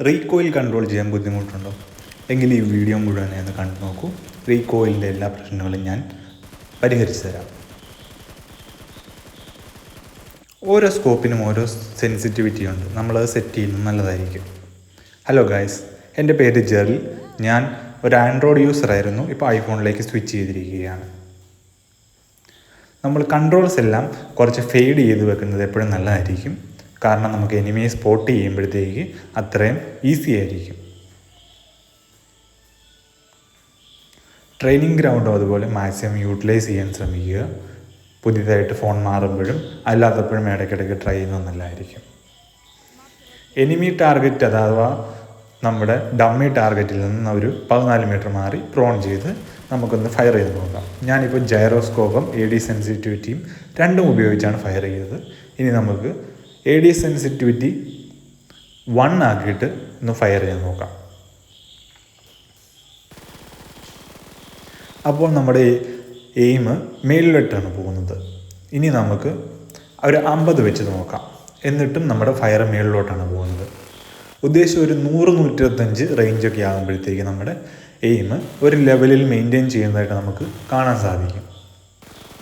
Recoil control ചെയ്യാൻ ബുദ്ധിമുട്ടുണ്ടോ എങ്കിൽ ഈ വീഡിയോ മുഴുവൻ ഒന്ന് കണ്ടു നോക്കൂ. റീകോയിലിൻ്റെ എല്ലാ പ്രശ്നങ്ങളും ഞാൻ പരിഹരിച്ചു തരാം. ഓരോ സ്കോപ്പിനും ഓരോ സെൻസിറ്റിവിറ്റി ഉണ്ട്. നമ്മളത് സെറ്റ് ചെയ്യുന്നത് നല്ലതായിരിക്കും. ഹലോ ഗായ്സ്, എൻ്റെ പേര് ജെറിൽ. ഞാൻ ഒരു ആൻഡ്രോയിഡ് യൂസറായിരുന്നു. ഇപ്പോൾ ഐഫോണിലേക്ക് സ്വിച്ച് ചെയ്തിരിക്കുകയാണ്. നമ്മൾ കൺട്രോൾസ് എല്ലാം കുറച്ച് ഫെയ്ഡ് ചെയ്ത് വെക്കുന്നത് എപ്പോഴും നല്ലതായിരിക്കും. കാരണം നമുക്ക് എനിമിയെ സ്പോട്ട് ചെയ്യുമ്പോഴത്തേക്ക് അത്രയും ഈസി ആയിരിക്കും. ട്രെയിനിങ് ഗ്രൗണ്ടും അതുപോലെ മാക്സിമം യൂട്ടിലൈസ് ചെയ്യാൻ ശ്രമിക്കുക. പുതിയതായിട്ട് ഫോൺ മാറുമ്പോഴും അല്ലാത്തപ്പോഴും ഇടയ്ക്കിടയ്ക്ക് ട്രൈ ചെയ്യുന്നത് നല്ലതായിരിക്കും. എനിമി ടാർഗറ്റ് അഥവാ നമ്മുടെ ഡമ്മി ടാർഗറ്റിൽ നിന്ന് ഒരു 14 മീറ്റർ മാറി പ്രോൺ ചെയ്ത് നമുക്കൊന്ന് ഫയർ ചെയ്ത് നോക്കാം. ഞാനിപ്പോൾ ജൈറോസ്കോപ്പും AD സെൻസിറ്റിവിറ്റിയും രണ്ടും ഉപയോഗിച്ചാണ് ഫയർ ചെയ്തത്. ഇനി നമുക്ക് AD സെൻസിറ്റിവിറ്റി 1 ആക്കിയിട്ട് ഒന്ന് ഫയർ ചെയ്ത് നോക്കാം. അപ്പോൾ നമ്മുടെ എയിം മേളിലോട്ടാണ് പോകുന്നത്. ഇനി നമുക്ക് ഒരു 50 വെച്ച് നോക്കാം. എന്നിട്ടും നമ്മുടെ ഫയർ മേളിലോട്ടാണ് പോകുന്നത്. ഉദ്ദേശം ഒരു 100-125 റേഞ്ചൊക്കെ ആകുമ്പോഴത്തേക്ക് നമ്മുടെ എയിം ഒരു ലെവലിൽ മെയിൻറ്റെയിൻ ചെയ്യുന്നതായിട്ട് നമുക്ക് കാണാൻ സാധിക്കും.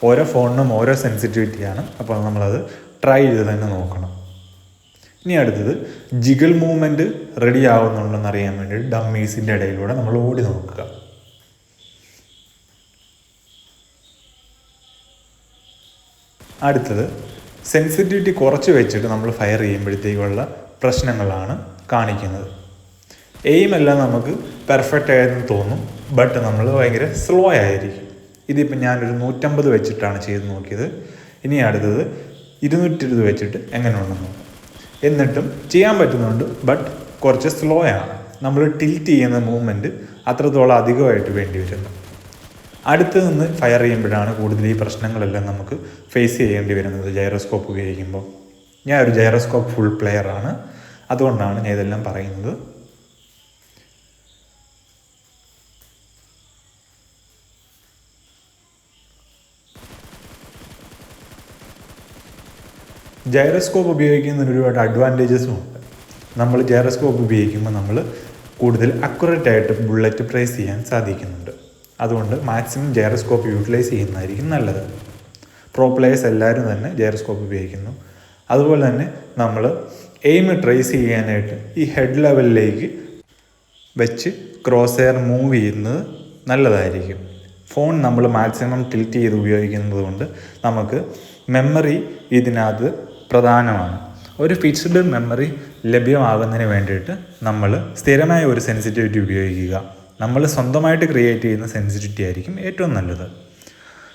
ഓരോ ഫോണിനും ഓരോ സെൻസിറ്റിവിറ്റിയാണ്. അപ്പോൾ നമ്മളത് ട്രൈ ചെയ്ത് തന്നെ നോക്കണം. ഇനി അടുത്തത് ജിഗിൾ മൂവ്മെൻറ്റ് റെഡി ആവുന്നുണ്ടെന്ന് അറിയാൻ വേണ്ടി ഡമ്മീസിൻ്റെ ഇടയിലൂടെ നമ്മൾ ഓടി നോക്കുക. അടുത്തത് സെൻസിറ്റിവിറ്റി കുറച്ച് വെച്ചിട്ട് നമ്മൾ ഫയർ ചെയ്യുമ്പോഴത്തേക്കുള്ള പ്രശ്നങ്ങളാണ് കാണിക്കുന്നത്. എയിമെല്ലാം നമുക്ക് പെർഫെക്റ്റ് ആയെന്ന് തോന്നും, ബട്ട് നമ്മൾ ഭയങ്കര സ്ലോ ആയിരിക്കും. ഇതിപ്പോൾ ഞാനൊരു 150 വെച്ചിട്ടാണ് ചെയ്ത് നോക്കിയത്. ഇനി അടുത്തത് 220 വെച്ചിട്ട് എങ്ങനെ ഉണ്ടെന്ന് നോക്കാം. എന്നിട്ടും ചെയ്യാൻ പറ്റുന്നുണ്ട്, ബട്ട് കുറച്ച് സ്ലോ ആണ്. നമ്മൾ ടിൽറ്റ് ചെയ്യുന്ന മൂവ്മെൻറ്റ് അത്രത്തോളം അധികമായിട്ട് വേണ്ടി വരുന്നു. അടുത്ത് നിന്ന് ഫയർ ചെയ്യുമ്പോഴാണ് കൂടുതൽ ഈ പ്രശ്നങ്ങളെല്ലാം നമുക്ക് ഫേസ് ചെയ്യേണ്ടി വരുന്നത് ജൈറോസ്കോപ്പ് ഉപയോഗിക്കുമ്പോൾ. ഞാൻ ഒരു ജൈറോസ്കോപ്പ് ഫുൾ പ്ലെയറാണ്, അതുകൊണ്ടാണ് ഞാൻ ഇതെല്ലാം പറയുന്നത്. ജൈറോസ്കോപ്പ് ഉപയോഗിക്കുന്നതിന് ഒരുപാട് അഡ്വാൻറ്റേജസും ഉണ്ട്. നമ്മൾ ജൈറോസ്കോപ്പ് ഉപയോഗിക്കുമ്പോൾ നമ്മൾ കൂടുതൽ അക്യുറേറ്റ് ആയിട്ട് ബുള്ളറ്റ് പ്രേസ് ചെയ്യാൻ സാധിക്കുന്നുണ്ട്. അതുകൊണ്ട് മാക്സിമം ജൈറോസ്കോപ്പ് യൂട്ടിലൈസ് ചെയ്യുന്നതായിരിക്കും നല്ലത്. പ്രോ പ്ലേയേഴ്സ് എല്ലാവരും തന്നെ ജൈറോസ്കോപ്പ് ഉപയോഗിക്കുന്നു. അതുപോലെ തന്നെ നമ്മൾ എയിം ട്രേസ് ചെയ്യാനായിട്ട് ഈ ഹെഡ് ലെവലിലേക്ക് വെച്ച് ക്രോസ് എയർ മൂവ് ചെയ്യുന്നത് നല്ലതായിരിക്കും. ഫോൺ നമ്മൾ മാക്സിമം ടിൽറ്റ് ചെയ്ത് ഉപയോഗിക്കുന്നത് കൊണ്ട് നമുക്ക് മെമ്മറി ഇതിനകത്ത് പ്രധാനമാണ്. ഒരു ഫിക്സ്ഡ് മെമ്മറി ലഭ്യമാകുന്നതിന് വേണ്ടിയിട്ട് നമ്മൾ സ്ഥിരമായ ഒരു സെൻസിറ്റിവിറ്റി ഉപയോഗിക്കുക. നമ്മൾ സ്വന്തമായിട്ട് ക്രിയേറ്റ് ചെയ്യുന്ന സെൻസിറ്റിവിറ്റി ആയിരിക്കും ഏറ്റവും നല്ലത്.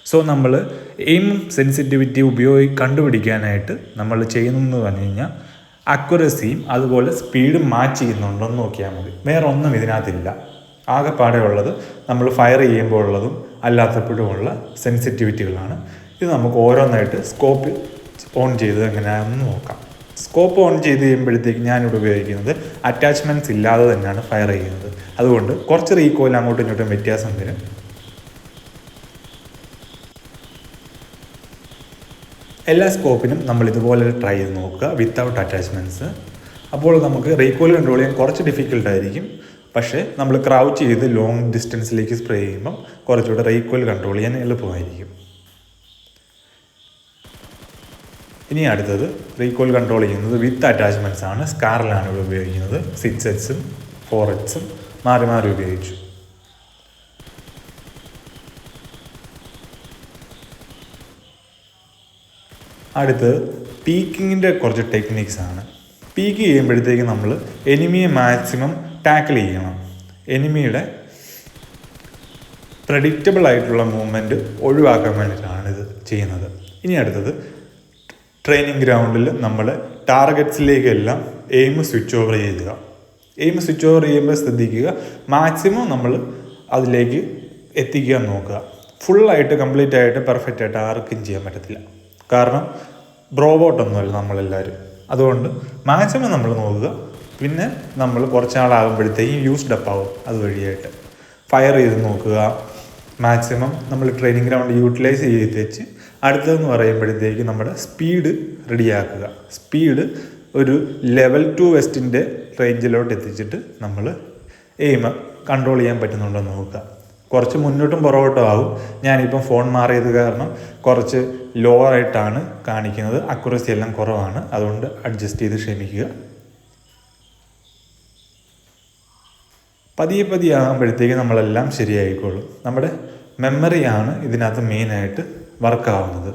സോ നമ്മൾ എയിം സെൻസിറ്റിവിറ്റി കണ്ടുപിടിക്കാനായിട്ട് നമ്മൾ ചെയ്യുന്നതെന്ന് പറഞ്ഞു കഴിഞ്ഞാൽ അക്യുറസിയും അതുപോലെ സ്പീഡും മാച്ച് ചെയ്യുന്നുണ്ടോ എന്ന് നോക്കിയാൽ മതി. വേറെ ഒന്നും ഇതിനകത്തില്ല. ആകെപ്പാടെ ഉള്ളത് നമ്മൾ ഫയർ ചെയ്യുമ്പോൾ ഉള്ളതും അല്ലാത്തപ്പോഴും ഉള്ള സെൻസിറ്റിവിറ്റികളാണ്. ഇത് നമുക്ക് ഓരോന്നായിട്ട് സ്കോപ്പ് ഓൺ ചെയ്ത് എങ്ങനെയാണെന്ന് നോക്കാം. സ്കോപ്പ് ഓൺ ചെയ്ത് കഴിയുമ്പോഴത്തേക്ക് ഞാനിവിടെ ഉപയോഗിക്കുന്നത് അറ്റാച്ച്മെൻറ്റ്സ് ഇല്ലാതെ തന്നെയാണ് ഫയർ ചെയ്യുന്നത്. അതുകൊണ്ട് കുറച്ച് റീകോയിൽ അങ്ങോട്ടും ഇങ്ങോട്ടും വ്യത്യാസം വരും. എല്ലാ സ്കോപ്പിനും നമ്മൾ ഇതുപോലെ ട്രൈ ചെയ്ത് നോക്കുക വിത്തൗട്ട് അറ്റാച്ച്മെൻറ്റ്സ്. അപ്പോൾ നമുക്ക് റീകോയിൽ കൺട്രോൾ ചെയ്യാൻ കുറച്ച് ഡിഫിക്കൽട്ടായിരിക്കും. പക്ഷേ നമ്മൾ ക്രൗച്ച് ചെയ്ത് ലോങ് ഡിസ്റ്റൻസിലേക്ക് സ്പ്രേ ചെയ്യുമ്പം കുറച്ചുകൂടെ റീകോയിൽ കൺട്രോൾ ചെയ്യാൻ എളുപ്പമായിരിക്കും. ഇനി അടുത്തത് റീകോയിൽ കൺട്രോൾ ചെയ്യുന്നത് വിത്ത് അറ്റാച്ച്മെൻറ്റ്സ് ആണ്. സ്കാറിലാണ് ഇവിടെ ഉപയോഗിക്കുന്നത്. 6Hസും 4Hസും മാറി മാറി ഉപയോഗിച്ചു. അടുത്ത് പീക്കിങ്ങിൻ്റെ കുറച്ച് ടെക്നിക്സ് ആണ്. പീക്ക് ചെയ്യുമ്പോഴത്തേക്ക് നമ്മൾ എനിമിയെ മാക്സിമം ടാക്കിൾ ചെയ്യണം. എനിമിയുടെ പ്രെഡിക്റ്റബിൾ ആയിട്ടുള്ള മൂവ്മെൻറ്റ് ഒഴിവാക്കാൻ വേണ്ടിയിട്ടാണ് ഇത് ചെയ്യുന്നത്. ഇനി അടുത്തത് ട്രെയിനിങ് ഗ്രൗണ്ടിൽ നമ്മൾ ടാർഗറ്റ്സിലേക്കെല്ലാം എയിം സ്വിച്ച് ഓവർ ചെയ്യുക. എയിം സ്വിച്ച് ഓവർ ചെയ്യുമ്പോൾ ശ്രദ്ധിക്കുക, മാക്സിമം നമ്മൾ അതിലേക്ക് എത്തിക്കാൻ നോക്കുക. ഫുള്ളായിട്ട് കംപ്ലീറ്റ് ആയിട്ട് പെർഫെക്റ്റ് ആയിട്ട് ആർക്കും ചെയ്യാൻ പറ്റത്തില്ല. കാരണം റോബോട്ടൊന്നുമല്ല നമ്മളെല്ലാവരും. അതുകൊണ്ട് മാക്സിമം നമ്മൾ നോക്കുക. പിന്നെ നമ്മൾ കുറച്ച് നാളാകുമ്പോഴത്തേക്കും യൂസ്ഡ് അപ്പ് ആവും. അതുവഴിയായിട്ട് ഫയർ ചെയ്ത് നോക്കുക. മാക്സിമം നമ്മൾ ട്രെയിനിങ് ഗ്രൗണ്ട് യൂട്ടിലൈസ് ചെയ്ത് വെച്ച് അടുത്തതെന്ന് പറയുമ്പോഴത്തേക്ക് നമ്മുടെ സ്പീഡ് റെഡിയാക്കുക. സ്പീഡ് ഒരു ലെവൽ 2 വെസ്റ്റിൻ്റെ റേഞ്ചിലോട്ട് എത്തിച്ചിട്ട് നമ്മൾ എയിം കൺട്രോൾ ചെയ്യാൻ പറ്റുന്നുണ്ടോ എന്ന് നോക്കുക. കുറച്ച് മുന്നോട്ടും പുറകോട്ടും ആവും. ഞാനിപ്പം ഫോൺ മാറിയത് കാരണം കുറച്ച് ലോ ആയിട്ടാണ് കാണിക്കുന്നത്, അക്യുറസി എല്ലാം കുറവാണ്. അതുകൊണ്ട് അഡ്ജസ്റ്റ് ചെയ്ത് ക്ഷമിക്കുക. പതിയെ പതിയെ ആകുമ്പോഴത്തേക്ക് നമ്മളെല്ലാം ശരിയായിക്കോളും. നമ്മുടെ മെമ്മറിയാണ് ഇതിനകത്ത് മെയിനായിട്ട് വർക്കാവുന്നത്.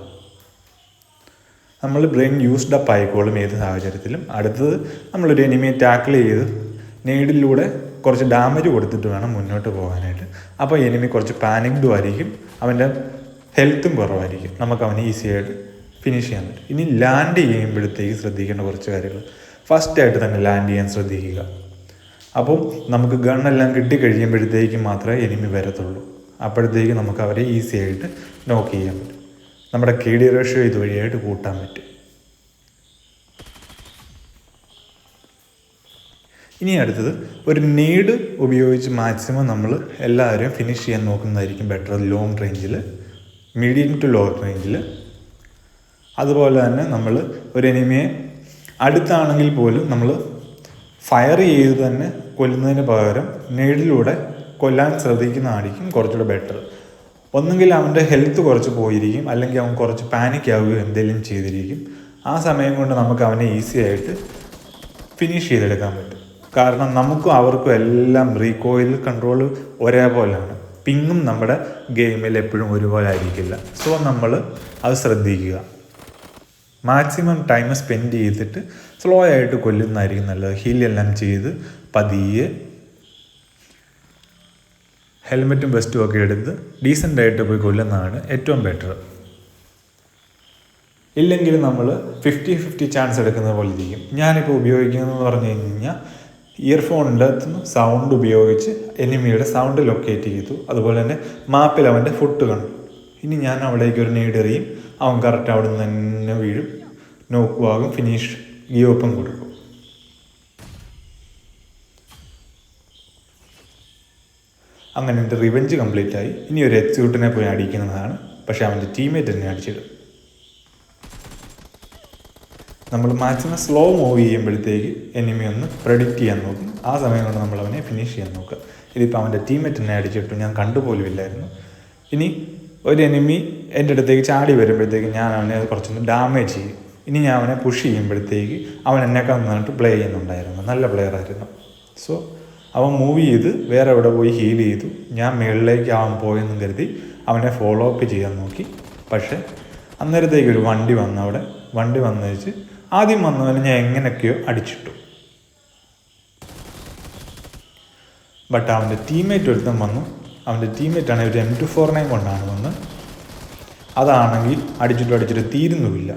നമ്മൾ ബ്രെയിൻ യൂസ്ഡ് അപ്പ് ആയിക്കോളും ഏത് സാഹചര്യത്തിലും. അടുത്തത് നമ്മളൊരു എനിമിയെ ടാക്കിൾ ചെയ്ത് നീഡിലൂടെ കുറച്ച് ഡാമേജ് കൊടുത്തിട്ട് വേണം മുന്നോട്ട് പോകാനായിട്ട്. അപ്പോൾ എനിമി കുറച്ച് പാനിക്ഡും ആയിരിക്കും, അവൻ്റെ ഹെൽത്തും കുറവായിരിക്കും. നമുക്ക് അവനെ ഈസി ആയിട്ട് ഫിനിഷ് ചെയ്യാൻ പറ്റും. ഇനി ലാൻഡ് ചെയ്യുമ്പോഴത്തേക്ക് ശ്രദ്ധിക്കേണ്ട കുറച്ച് കാര്യങ്ങൾ. ഫസ്റ്റായിട്ട് തന്നെ ലാൻഡ് ചെയ്യാൻ ശ്രദ്ധിക്കുക. അപ്പം നമുക്ക് ഗണ്ണെല്ലാം കിട്ടിക്കഴിയുമ്പോഴത്തേക്കും മാത്രമേ എനിമി വരത്തുള്ളൂ. അപ്പോഴത്തേക്ക് നമുക്ക് അവരെ ഈസി ആയിട്ട് നോക്ക് ചെയ്യാൻ പറ്റും. നമ്മുടെ KD റേഷ്യോ ഇതുവഴിയായിട്ട് കൂട്ടാൻ പറ്റും. ഇനി അടുത്തത് ഒരു നീഡ് ഉപയോഗിച്ച് മാക്സിമം നമ്മൾ എല്ലാവരെയും ഫിനിഷ് ചെയ്യാൻ നോക്കുന്നതായിരിക്കും ബെറ്റർ. ലോങ് റേഞ്ചിൽ, മീഡിയം ടു ലോങ് റേഞ്ചിൽ. അതുപോലെ തന്നെ നമ്മൾ ഒരു എനിമിയെ അടുത്താണെങ്കിൽ പോലും നമ്മൾ ഫയർ ചെയ്ത് തന്നെ കൊല്ലുന്നതിന് പകരം നീഡിലൂടെ കൊല്ലാൻ ശ്രദ്ധിക്കുന്നതായിരിക്കും കുറച്ചുകൂടെ ബെറ്റർ. ഒന്നുകിൽ അവൻ്റെ ഹെൽത്ത് കുറച്ച് പോയിരിക്കും, അല്ലെങ്കിൽ അവൻ കുറച്ച് പാനിക് ആവുകയോ എന്തെങ്കിലും ചെയ്തിരിക്കും. ആ സമയം കൊണ്ട് നമുക്ക് അവനെ ഈസി ആയിട്ട് ഫിനിഷ് ചെയ്തെടുക്കാൻ പറ്റും. കാരണം നമുക്കും അവർക്കും എല്ലാം റീകോയിൽ കൺട്രോൾ ഒരേപോലെയാണ്. പിങ്ങും നമ്മുടെ ഗെയിമിൽ എപ്പോഴും ഒരുപോലെ ആയിരിക്കില്ല. സോ നമ്മൾ അത് ശ്രദ്ധിക്കുക. മാക്സിമം ടൈം സ്പെൻഡ് ചെയ്തിട്ട് സ്ലോ ആയിട്ട് കൊല്ലുന്നതായിരിക്കും നല്ലത്. ഹീലെല്ലാം ചെയ്ത് പതിയെ ഹെൽമെറ്റും വെസ്റ്റും ഒക്കെ എടുത്ത് ഡീസൻ്റായിട്ട് പോയി കൊല്ലുന്നതാണ് ഏറ്റവും ബെറ്റർ. ഇല്ലെങ്കിൽ നമ്മൾ 50-50 ചാൻസ് എടുക്കുന്ന പോലെ ഇരിക്കും. ഞാനിപ്പോൾ ഉപയോഗിക്കുന്നതെന്ന് പറഞ്ഞു കഴിഞ്ഞാൽ ഇയർഫോണിൻ്റെ സൗണ്ട് ഉപയോഗിച്ച് എനിമിയുടെ സൗണ്ട് ലൊക്കേറ്റ് ചെയ്തു. അതുപോലെ തന്നെ മാപ്പിൽ അവൻ്റെ ഫുട്ട് കണ്ടു. ഇനി ഞാൻ അവിടേക്ക് ഒരു നീഡ് എറിയും, അവൻ കറക്റ്റ് അവിടെ നിന്ന് തന്നെ വീഴും, നോക്കുവാകും, ഫിനിഷ് ഗിയോപ്പം കൊടുക്കും. അങ്ങനെ എൻ്റെ റിവെഞ്ച് കംപ്ലീറ്റ് ആയി. ഇനി ഒരു എക്സിക്യൂട്ടിനെ പോയി അടിക്കുന്നതാണ്. പക്ഷേ അവൻ്റെ ടീമേറ്റ് തന്നെ അടിച്ചിടും. നമ്മൾ മാക്സിമം സ്ലോ മൂവ് ചെയ്യുമ്പോഴത്തേക്ക് എനിമി ഒന്ന് പ്രെഡിക്റ്റ് ചെയ്യാൻ നോക്കും. ആ സമയം കൊണ്ട് നമ്മൾ അവനെ ഫിനിഷ് ചെയ്യാൻ നോക്കുക. ഇതിപ്പോൾ അവൻ്റെ ടീമേറ്റ് തന്നെ അടിച്ചിട്ടു, ഞാൻ കണ്ടുപോലും ഇല്ലായിരുന്നു. ഇനി ഒരു എനിമി എൻ്റെ അടുത്തേക്ക് ചാടി വരുമ്പോഴത്തേക്ക് ഞാൻ അവനെ കുറച്ചൊന്ന് ഡാമേജ് ചെയ്യും. ഇനി ഞാൻ അവനെ പുഷ് ചെയ്യുമ്പോഴത്തേക്ക് അവൻ എന്നെക്കാൾ നന്നായിട്ട് പ്ലേ ചെയ്യുന്നുണ്ടായിരുന്നു, നല്ല പ്ലെയർ ആയിരുന്നു. സോ അവൻ മൂവ് ചെയ്ത് വേറെ എവിടെ പോയി ഹീൽ ചെയ്തു. ഞാൻ മുകളിലേക്ക് അവൻ പോയെന്നും കരുതി അവനെ ഫോളോ അപ്പ് ചെയ്യാൻ നോക്കി. പക്ഷേ അന്നേരത്തേക്ക് ഒരു വണ്ടി വന്നു. അവിടെ വണ്ടി വന്നു വെച്ച് ആദ്യം വന്നവന് ഞാൻ എങ്ങനെയൊക്കെയോ അടിച്ചിട്ടു. ബട്ട് അവൻ്റെ ടീമേറ്റ് ഒരുത്തം വന്നു. അവൻ്റെ ടീമേറ്റാണെങ്കിൽ ഒരു M249 കൊണ്ടാണ് വന്ന്. അതാണെങ്കിൽ അടിച്ചിട്ട് തീരുന്നുമില്ല.